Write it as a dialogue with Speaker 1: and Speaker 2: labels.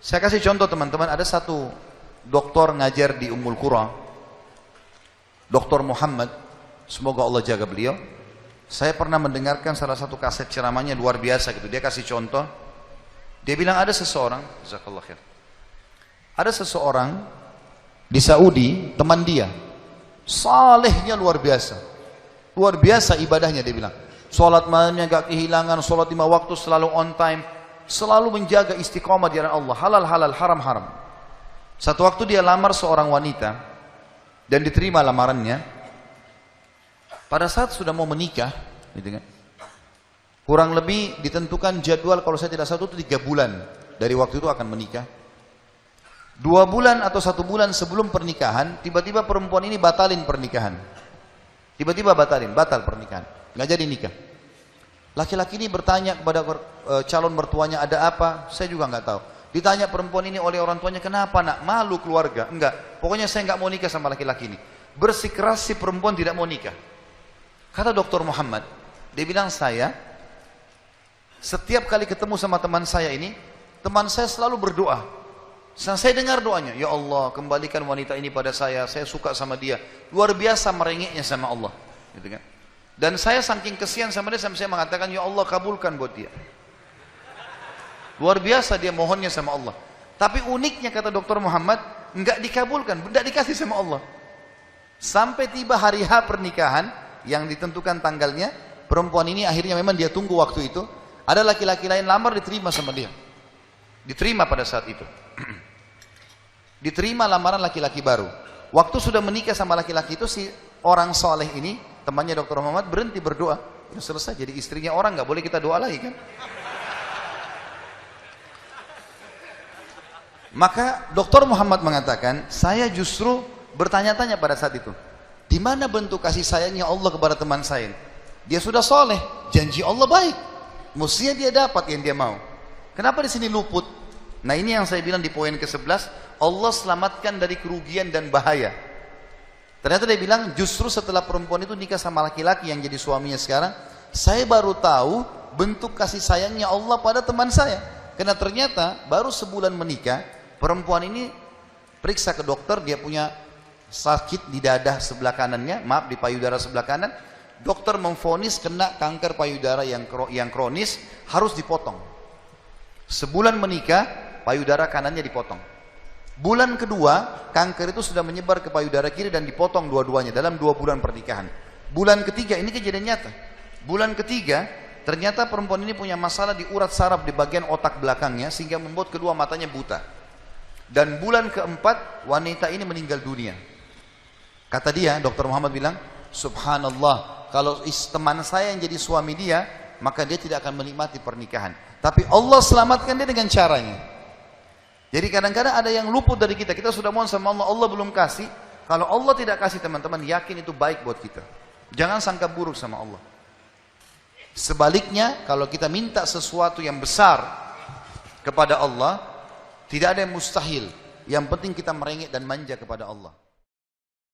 Speaker 1: Saya kasih contoh teman-teman, ada satu doktor ngajar di Ummul Qura, Dr. Muhammad, semoga Allah jaga beliau. Saya pernah mendengarkan salah satu kaset ceramahnya luar biasa gitu. Dia kasih contoh, dia bilang ada seseorang, jazakallah khair, ada seseorang di Saudi, teman dia, salehnya luar biasa ibadahnya. Dia bilang, sholat malamnya gak kehilangan, sholat 5 waktu selalu on time, selalu menjaga istiqomah di jalan Allah, halal-halal, haram-haram. Satu waktu dia lamar seorang wanita dan diterima lamarannya. Pada saat sudah mau menikah, gitu kan, kurang lebih ditentukan jadwal, kalau saya tidak salah itu 3 bulan dari waktu itu akan menikah. 2 bulan atau 1 bulan sebelum pernikahan, tiba-tiba perempuan ini batalin pernikahan. Tiba-tiba batal pernikahan, nggak jadi nikah. Laki-laki ini bertanya kepada calon mertuanya, ada apa? Saya juga nggak tahu. Ditanya perempuan ini oleh orang tuanya, kenapa nak? Malu keluarga? Enggak, pokoknya saya nggak mau nikah sama laki-laki ini. Bersikeras si perempuan tidak mau nikah. Kata Dr. Muhammad, dia bilang, saya setiap kali ketemu sama teman saya ini, teman saya selalu berdoa. Saya dengar doanya, ya Allah kembalikan wanita ini pada saya suka sama dia. Luar biasa merengeknya sama Allah, gitu kan. Dan saya saking kesian sama dia, sampai saya mengatakan, ya Allah kabulkan buat dia. Luar biasa dia mohonnya sama Allah. Tapi uniknya kata Dr. Muhammad, enggak dikabulkan, enggak dikasih sama Allah. Sampai tiba hari H pernikahan yang ditentukan tanggalnya, perempuan ini akhirnya memang dia tunggu waktu itu. Ada laki-laki lain lamar, diterima sama dia. Diterima pada saat itu. Diterima lamaran laki-laki baru. Waktu sudah menikah sama laki-laki itu, si orang soleh ini, temannya Dr. Muhammad, berhenti berdoa. Udah selesai, jadi istrinya orang, nggak boleh kita doa lagi kan. Maka Dr. Muhammad mengatakan, saya justru bertanya-tanya pada saat itu, di mana bentuk kasih sayangnya Allah kepada teman saya? Dia sudah soleh, janji Allah baik, mestinya dia dapat yang dia mau. Kenapa di sini luput? Nah ini yang saya bilang di poin ke-11, Allah selamatkan dari kerugian dan bahaya. Ternyata dia bilang, justru setelah perempuan itu nikah sama laki-laki yang jadi suaminya sekarang, saya baru tahu bentuk kasih sayangnya Allah pada teman saya. Karena ternyata baru sebulan menikah, perempuan ini periksa ke dokter, dia punya sakit di dada sebelah kanannya, maaf di payudara sebelah kanan. Dokter memvonis kena kanker payudara yang kronis, harus dipotong. Sebulan menikah, payudara kanannya dipotong. Bulan kedua, kanker itu sudah menyebar ke payudara kiri dan dipotong dua-duanya dalam 2 bulan pernikahan. Bulan ketiga, ini kejadian nyata. Bulan ketiga, ternyata perempuan ini punya masalah di urat saraf di bagian otak belakangnya, sehingga membuat kedua matanya buta. Dan bulan keempat, wanita ini meninggal dunia. Kata dia, Dr. Muhammad bilang, subhanallah, kalau teman saya yang jadi suami dia, maka dia tidak akan menikmati pernikahan. Tapi Allah selamatkan dia dengan caranya. Jadi kadang-kadang ada yang luput dari kita. Kita sudah mohon sama Allah, Allah belum kasih. Kalau Allah tidak kasih, teman-teman, yakin itu baik buat kita. Jangan sangka buruk sama Allah. Sebaliknya, kalau kita minta sesuatu yang besar kepada Allah, tidak ada yang mustahil. Yang penting kita merengek dan manja kepada Allah.